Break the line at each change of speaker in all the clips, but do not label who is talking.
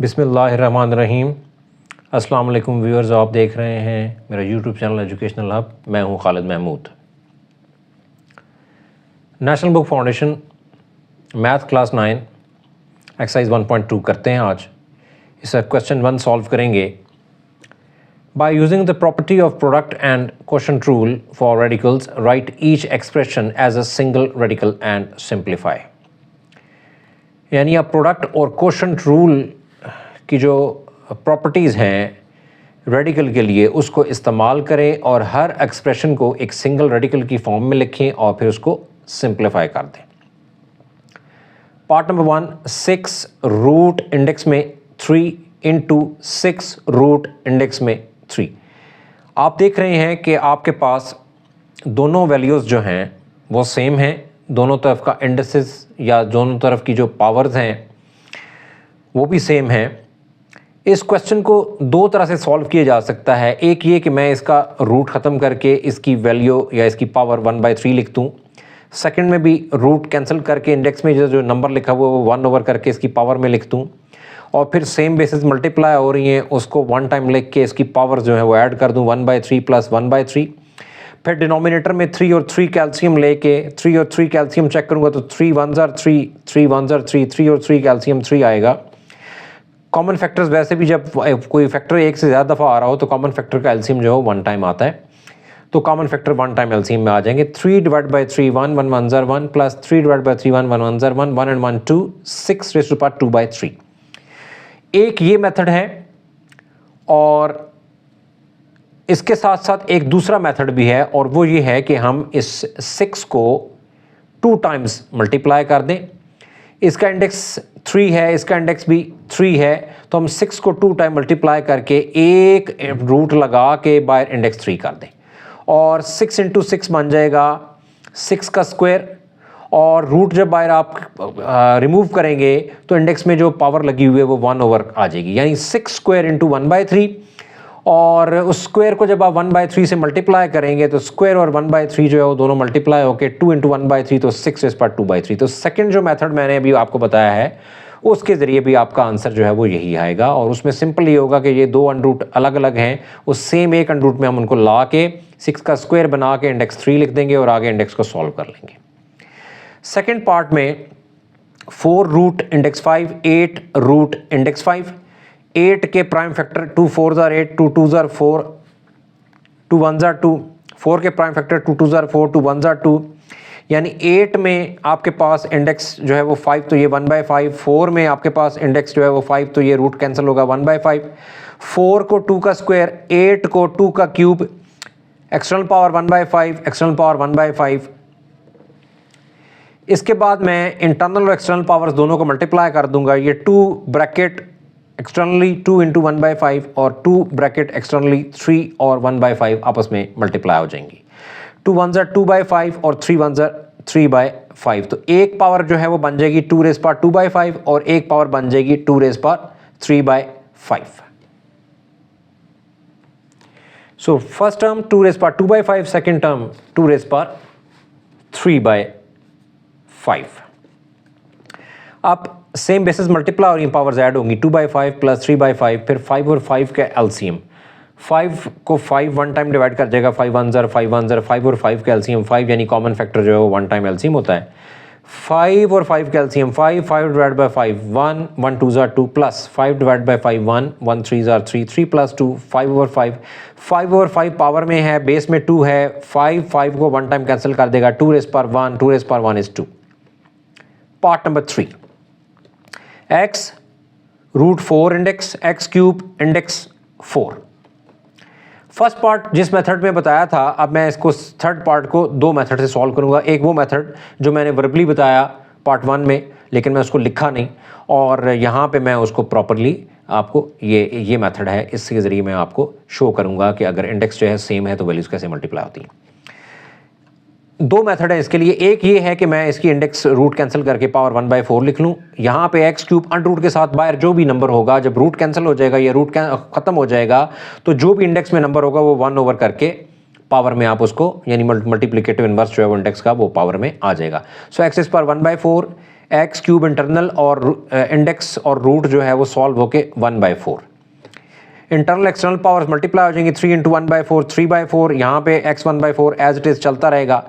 बिस्मिल्लाहिर्रहमानिर्रहीम। अस्सलाम वालेकुम व्यूअर्स, आप देख रहे हैं मेरा यूट्यूब चैनल एजुकेशनल हब। मैं हूं Khalid Mahmood. National Book Foundation math class 9 exercise 1.2 करते हैं। आज इसका क्वेश्चन 1 सॉल्व करेंगे। By using the property of product and quotient rule for radicals write each expression as a single radical and simplify. यानी आप product और क्वोशंट रूल की जो प्रॉपर्टीज़ हैं रेडिकल के लिए उसको इस्तेमाल करें और हर एक्सप्रेशन को एक सिंगल रेडिकल की फॉर्म में लिखें और फिर उसको सिंप्लीफाई कर दें। पार्ट नंबर 1, 6 रूट इंडेक्स में 3 इंटू 6 रूट इंडेक्स में 3। आप देख रहे हैं कि आपके पास दोनों वैल्यूज़ जो हैं वो सेम हैं, दोनों तरफ का इंडेक्सेस या दोनों तरफ की जो पावर्स हैं वो भी सेम हैं। इस क्वेश्चन को दो तरह से सॉल्व किया जा सकता है। एक ये कि मैं इसका रूट ख़त्म करके इसकी वैल्यू या इसकी पावर 1/3 लिख दूँ। सेकंड में भी रूट कैंसिल करके इंडेक्स में जो नंबर लिखा हुआ है वो 1 ओवर करके इसकी पावर में लिख दूँ और फिर सेम बेसिस मल्टीप्लाई हो रही हैं उसको 1 टाइम लिख के इसकी पावर जो है वो ऐड कर दूँ 1/3 प्लस 1/3। फिर डिनोमिनेटर में 3 और 3 कैल्शियम लेके 3 और 3 कैल्शियम चेक करूँगा तो 3 1s are 3, 3 1s are 3, 3 और 3 कैल्शियम 3 आएगा। कॉमन फैक्टर्स वैसे भी जब कोई फैक्टर एक से ज़्यादा दफ़ा आ रहा हो तो कॉमन फैक्टर का एलसीएम जो है 1 टाइम आता है, तो कॉमन फैक्टर 1 टाइम एलसीएम में आ जाएंगे। 3/3 1, 1 1s are 1 plus 3/3 1, 1 1s are 1, 1 and 1 2, 6 raised to the power 2/3। एक ये मेथड है और इसके साथ साथ एक दूसरा मेथड भी है और वो ये है कि हम इस 6 को 2 टाइम्स मल्टीप्लाई कर दें। इसका इंडेक्स 3 है, इसका इंडेक्स भी 3 है, तो हम 6 को 2 टाइम मल्टीप्लाई करके एक रूट लगा के बाय इंडेक्स 3 कर दें और 6 इंटू 6 बन जाएगा 6 का स्क्वायर। और रूट जब बाहर आप रिमूव करेंगे तो इंडेक्स में जो पावर लगी हुई है वो 1 ओवर आ जाएगी, यानी 6 स्क्वायर इंटू 1/3। और उस स्क्वायर को जब आप 1/3 से मल्टीप्लाई करेंगे तो स्क्वायर और 1/3 जो है वो दोनों मल्टीप्लाई होकर 2 इंटू 1/3 तो 6 raised to the power 2/3। तो सेकंड जो मेथड मैंने अभी आपको बताया है उसके ज़रिए भी आपका आंसर जो है वो यही आएगा। और उसमें सिंपल ये होगा कि ये 2 अंडरूट अलग अलग हैं, उस सेम एक अंडरूट में हम उनको ला के 6 का स्क्वायर बना के इंडेक्स 3 लिख देंगे और आगे इंडेक्स को सॉल्व कर लेंगे। सेकेंड पार्ट में 4 रूट इंडेक्स 5, 8 रूट इंडेक्स 5। 8 के prime factor 2 4s are 8, 2 2s are 4, 2 1s are 2। 4 के prime factor 2 2s are 4, 2 1s are 2, यानी 8 में आपके पास इंडेक्स जो है वो 5 तो ये 1/5। 4 में आपके पास इंडेक्स जो है वो 5 तो ये रूट कैंसिल होगा 1/5। 4 को 2 का स्क्वायर, 8 को 2 का cube, external power 1/5, external power 1/5। इसके बाद मैं इंटरनल और एक्सटर्नल पावर्स दोनों को मल्टीप्लाई कर दूंगा। ये 2 ब्रैकेट एक्सटर्नली 2 इंटू 1/5 और 2 ब्रैकेट एक्सटर्नली 3 और 1/5 आपस में मल्टीप्लाई हो जाएंगी। 2 1s are 2/5 और 3 1s are 3/5। तो एक पावर जो है वो बन जाएगी 2 raised to the power 2/5 और एक पावर बन जाएगी 2 raised to the power 3/5। So first term 2 raised to the power 2/5, second term 2 raised to the power 3/5। अब सेम बेसिस मल्टीप्लाई और ये पावर्स ऐड होंगी 2/5 प्लस 3/5, फिर 5 और 5 का एलसीएम। 5 को 5 1 टाइम डिवाइड कर जाएगा, 5 1s are 5 1s are 5 और 5 का एलसीएम 5, यानी कॉमन फैक्टर जो है वो 1 टाइम एलसीएम होता है। 5 और 5 का LCM 5, 5 divide by 5 1, 1 2s are 2 plus 5 divide by 5 1, 1 3s are 3, 3 plus 2 5 over 5। 5 over 5 power में है, बेस में 2 है, 5 को 1 टाइम कैंसिल कर देगा, 2 raised to the power 1, 2 raised to the power 1 is 2। Part number 3, x root 4 index, x cube index 4। First part जिस method में बताया था, अब मैं इसको थर्ड पार्ट को 2 मेथड से सॉल्व करूंगा। एक वो मेथड जो मैंने वर्बली बताया पार्ट 1 में, लेकिन मैं उसको लिखा नहीं, और यहाँ पे मैं उसको प्रॉपरली आपको ये मेथड है, इसके ज़रिए मैं आपको शो करूँगा कि अगर इंडेक्स जो है सेम है तो वैल्यूज़ कैसे मल्टीप्लाई होती हैं। 2 मेथड है इसके लिए। एक ये है कि मैं इसकी इंडेक्स रूट कैंसिल करके पावर 1/4 लिख लूँ। यहाँ पे एक्स क्यूब अंडर रूट के साथ बाहर जो भी नंबर होगा, जब रूट कैंसिल हो जाएगा या रूट ख़त्म हो जाएगा तो जो भी इंडेक्स में नंबर होगा वो 1 ओवर करके पावर में आप उसको, यानी मल्टीप्लिकेटिव इनवर्स जो है वो इंडेक्स का वो पावर में आ जाएगा। सो एक्स इज पर 1/4, एक्स क्यूब इंटरनल और इंडेक्स और रूट जो है वो सॉल्व होके 1/4। इंटरनल एक्सटर्नल पावर्स मल्टीप्लाई हो जाएंगी, 3 × 1/4 3/4, यहाँ पे x 1/4 एज इट इज चलता रहेगा।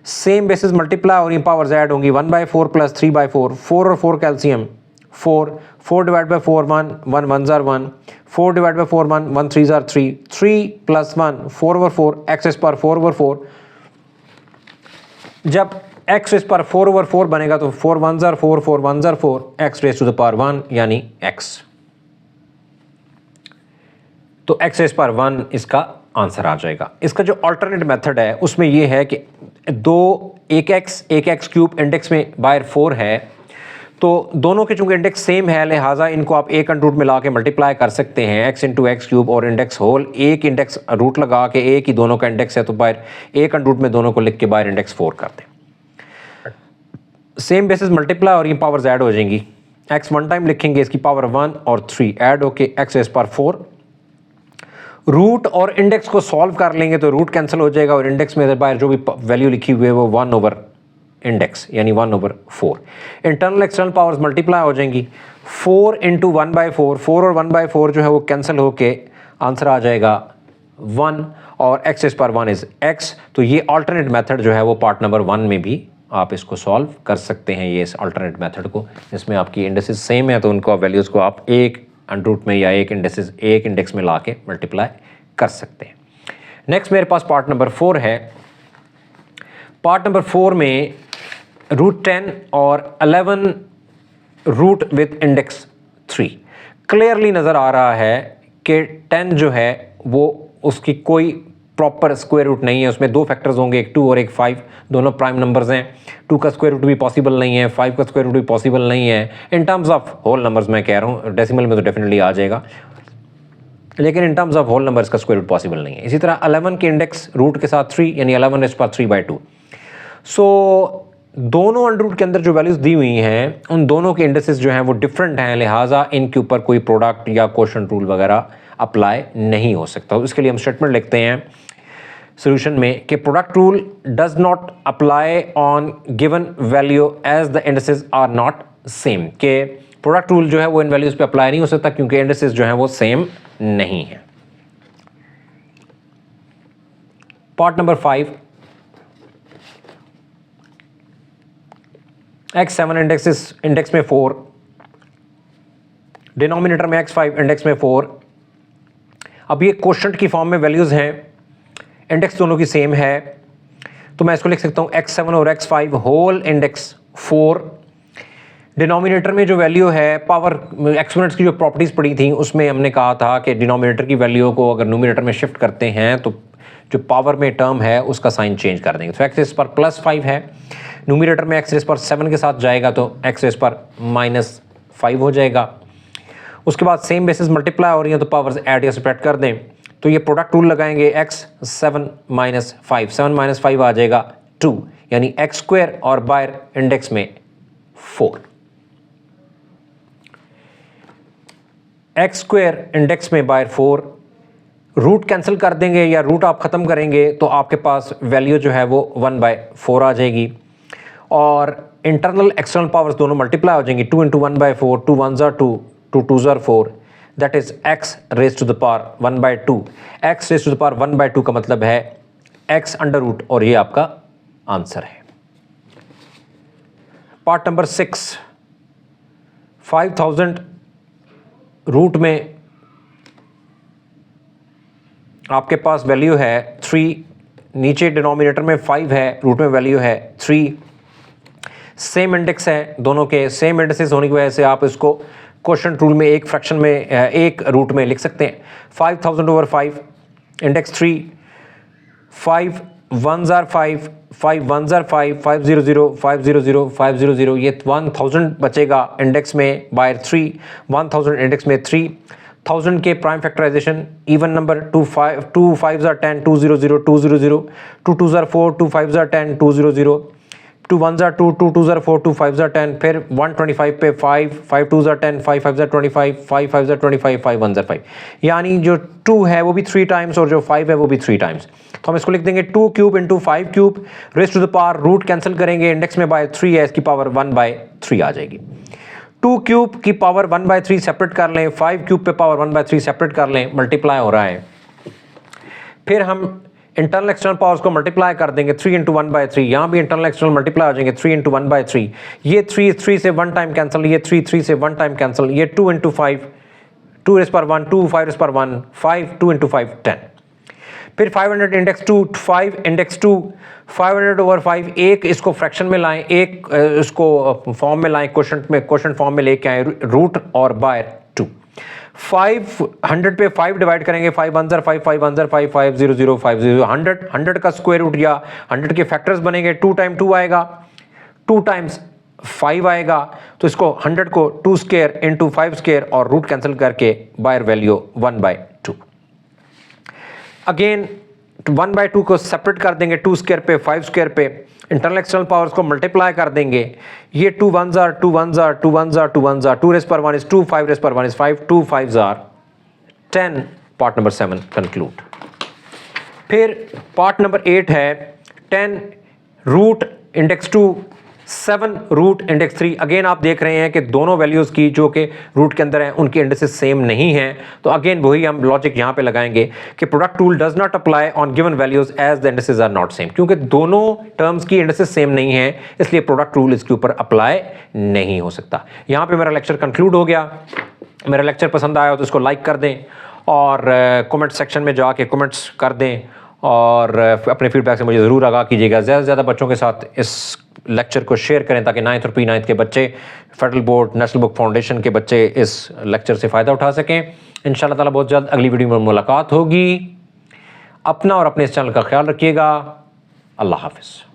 सेम बेसिस मल्टीप्लाई और ये पावर्स ऐड होंगी, 1/4 प्लस 3/4, 4 और 4 calcium 4, 4 divide by 4 1, 1 1s are 1, 4 divide by 4 1, 1 3s are 3, 3 plus 1 4/4, x is पर 4/4। जब x is पर 4/4 बनेगा तो 4 1s are 4, 4 1s are 4, x raised to the power 1 यानी x। तो x raised पर 1 इसका आंसर आ जाएगा। इसका जो अल्टरनेट मेथड है उसमें ये है कि एक x क्यूब इंडेक्स में बाय 4 है, तो दोनों के चूंकि इंडेक्स सेम है लिहाजा इनको आप एक अंडर रूट मिला के मल्टीप्लाई कर सकते हैं, x इंटू एक्स क्यूब और इंडेक्स होल, एक इंडेक्स रूट लगा के एक ही दोनों का इंडेक्स है तो बाहर एक अंडर रूट में दोनों को लिख के बाहर इंडेक्स 4 कर दें। सेम बेसिस मल्टीप्लाई और ये पावर्स ऐड हो जाएंगी, x 1 टाइम लिखेंगे, इसकी पावर 1 और 3 ऐड होके x रेज़ पर 4। रूट और इंडेक्स को सॉल्व कर लेंगे तो रूट कैंसिल हो जाएगा और इंडेक्स में बाहर जो भी वैल्यू लिखी हुई है वो 1 ओवर इंडेक्स यानी 1/4। इंटरनल एक्सटर्नल पावर्स मल्टीप्लाई हो जाएंगी, 4 × 1/4, 4 और 1/4 जो है वो कैंसिल होके आंसर आ जाएगा 1 और x रेज़ पर 1 इज x। तो ये अल्टरनेट मेथड जो है वो पार्ट नंबर 1 में भी आप इसको सॉल्व कर सकते हैं, ये इस अल्टरनेट मेथड को, जिसमें आपकी इंडेक्सेस सेम है तो उनको वैल्यूज़ को आप एक अंडर रूट में या एक इंडेक्स में ला के मल्टीप्लाई कर सकते हैं। नेक्स्ट मेरे पास पार्ट नंबर 4 है। पार्ट नंबर 4 में √10 और 11 रूट विद इंडेक्स 3। क्लियरली नज़र आ रहा है कि 10 जो है वो उसकी कोई प्रॉपर स्क्वायर रूट नहीं है, उसमें दो फैक्टर्स होंगे, एक 2 और एक 5, दोनों प्राइम नंबर्स हैं। 2 का स्क्वायर रूट भी पॉसिबल नहीं है, 5 का स्क्वायर रूट भी पॉसिबल नहीं है। In terms of whole numbers मैं कह रहा हूँ, डेसिमल में तो डेफिनेटली आ जाएगा, लेकिन in terms of whole numbers का स्क्वायर रूट पॉसिबल नहीं है। इसी तरह 11 के इंडेक्स रूट के साथ 3 यानी 11 रेज़ पर 3/2। सो दोनों अंडर रूट के अंदर जो वैल्यूज़ दी हुई हैं उन दोनों के इंडेक्सेस जो हैं वो डिफरेंट हैं, लिहाजा इनके ऊपर कोई प्रोडक्ट या क्वोशंट रूल वगैरह अप्लाई नहीं हो सकता। इसके लिए हम स्टेटमेंट लिखते हैं सॉल्यूशन में कि product rule does not apply on given value as the indexes are not same, के प्रोडक्ट रूल जो है वो इन वैल्यूज़ पे अप्लाई नहीं हो सकता क्योंकि इंडेक्सेस जो हैं वो सेम नहीं है। पार्ट नंबर 5, x7 इंडेक्स में 4, डिनोमिनेटर में x5 इंडेक्स में 4। अब ये क्वोशंट की फॉर्म में वैल्यूज़ हैं, इंडेक्स दोनों की सेम है, तो मैं इसको लिख सकता हूँ x7 और x5 होल इंडेक्स 4। डिनोमिनेटर में जो वैल्यू है, पावर एक्सपोनेंट्स की जो प्रॉपर्टीज़ पड़ी थी उसमें हमने कहा था कि डिनोमिनेटर की वैल्यू को अगर न्यूमिनेटर में शिफ्ट करते हैं तो जो पावर में टर्म है उसका साइन चेंज कर देंगे। तो x रेज़ पर +5 है, न्यूमिनेटर में x रेज़ पर 7 के साथ जाएगा तो x रेज़ पर -5 हो जाएगा। उसके बाद सेम बेसिस मल्टीप्लाई हो रही है तो पावर्स ऐड या सब्ट्रैक्ट कर दें, तो ये प्रोडक्ट रूल लगाएंगे, x7 - 5, 7 - 5 आ जाएगा 2 यानी x² और बाहर इंडेक्स में 4। x² इंडेक्स में बाहर 4, रूट कैंसिल कर देंगे या रूट आप ख़त्म करेंगे तो आपके पास वैल्यू जो है वो 1/4 आ जाएगी और इंटरनल एक्सटर्नल पावर्स दोनों मल्टीप्लाई हो जाएंगी, 2 × 1/4, 2 1s are 2, 2 2s are 4, that is x raise to the power 1/2। x raise to the power 1/2 का मतलब है x अंडर रूट और ये आपका आंसर है। पार्ट नंबर 6, 5000 रूट में आपके पास वैल्यू है 3, नीचे डिनोमिनेटर में 5 है, रूट में वैल्यू है 3। सेम इंडेक्स है, दोनों के सेम इंडेक्सेस होने की वजह से आप इसको क्वोशंट रूल में एक फ्रैक्शन में एक रूट में लिख सकते हैं। 5000/5 index 3, 5 1s are 5, 5 1s are 5, 500 500 500, ये 1000 बचेगा इंडेक्स में बाय 3, 1000 इंडेक्स में 3, 1000 के prime factorization even number 2 5s are 10, 200 200, 2 2s are 4, 2 5s are 10, 200, 2 1 ज़ा 2, 2 2 ज़ा 4, 2 5 ज़ा 10, फिर 125 पे 5, 5 2 ज़ा 10, 5 5 ज़ा 25, 5 5 ज़ा 25, 5 1 ज़ा 5, यानी जो 2 है वो भी 3 टाइम्स और जो 5 है वो भी 3 टाइम्स। तो हम इसको लिख देंगे 2 cube into 5 cube raise to the power, root cancel करेंगे, इंडेक्स में बाय 3 है, इसकी पावर 1/3 आ जाएगी। 2 क्यूब की पावर 1/3 सेपरेट कर लें, 5 क्यूब पे पावर 1/3 सेपरेट कर लें, मल्टीप्लाई हो रहा है। फिर हम इंटरनल एक्सटर्नल पावर्स को मल्टीप्लाई कर देंगे, 3 इंटू 1/3, यहाँ भी इंटरनल एक्सटर्नल मल्टीप्लाई हो जाएंगे, 3 इंटू 1/3, ये 3 से 1 टाइम कैंसिल, ये 3 से 1 टाइम कैंसिल, ये 2 into 5, 2 raise power 1, 2 5 raise power 1, 5 2 into 5 10। फिर 500 इंडेक्स 2, 5 इंडेक्स 2, 500/5, एक इसको फ्रैक्शन में लाएं, एक इसको फॉर्म में लाएं, क्वोशंट फॉर्म में लेके आए, रूट और बाय 2। 500 पे 5 डिवाइड करेंगे, 5 1 ज़ा 5, 5 1 ज़ा 5, 5 0 0 5 0, 100 का स्क्वायर रूट या 100 के फैक्टर्स बनेंगे, 2 टाइम 2 आएगा, 2 टाइम्स 5 आएगा, तो इसको 100 को 2 स्क्वायर इंटू 5 स्क्वायर और रूट कैंसिल करके बायर वैल्यू 1/2। अगेन 1/2 को सेपरेट कर देंगे, 2 स्क्वायर पे 5 स्क्वायर पे, इंटरनल एक्सटर्नल पावर्स को मल्टीप्लाई कर देंगे, ये 2 1 ज़ा 2 1 ज़ा 2 1 ज़ा 2 1 ज़ा, 2 raise power 1 is 2, 5 raise power 1 is 5, 2 5 ज़ा 10। Part number 7 conclude. फिर पार्ट नंबर 8 है 10 root index 2, 7 root index 3। Again आप देख रहे हैं कि दोनों वैल्यूज़ की जो कि रूट के अंदर हैं उनके इंडेक्सेस सेम नहीं हैं, तो अगेन वही हम लॉजिक यहाँ पे लगाएंगे कि product rule does not apply on given values as the indexes are not same. क्योंकि दोनों टर्म्स की इंडेक्सेस सेम नहीं है, इसलिए प्रोडक्ट रूल इसके ऊपर अप्लाई नहीं हो सकता। यहाँ पे मेरा लेक्चर कंक्लूड हो गया। मेरा लेक्चर पसंद आया तो इसको लाइक कर दें और कमेंट सेक्शन में जाके कमेंट्स कर दें और अपने फीडबैक से मुझे ज़रूर आगाह कीजिएगा। ज़्यादा से ज़्यादा बच्चों के साथ इस लेक्चर को शेयर करें ताकि 9th और P9 के बच्चे, federal board, national Book foundation के बच्चे इस लेक्चर से फ़ायदा उठा सकें। इंशाल्लाह ताला बहुत जल्द अगली वीडियो में मुलाकात होगी। अपना और अपने इस चैनल का ख्याल रखिएगा। अल्लाह हाफ़िज़।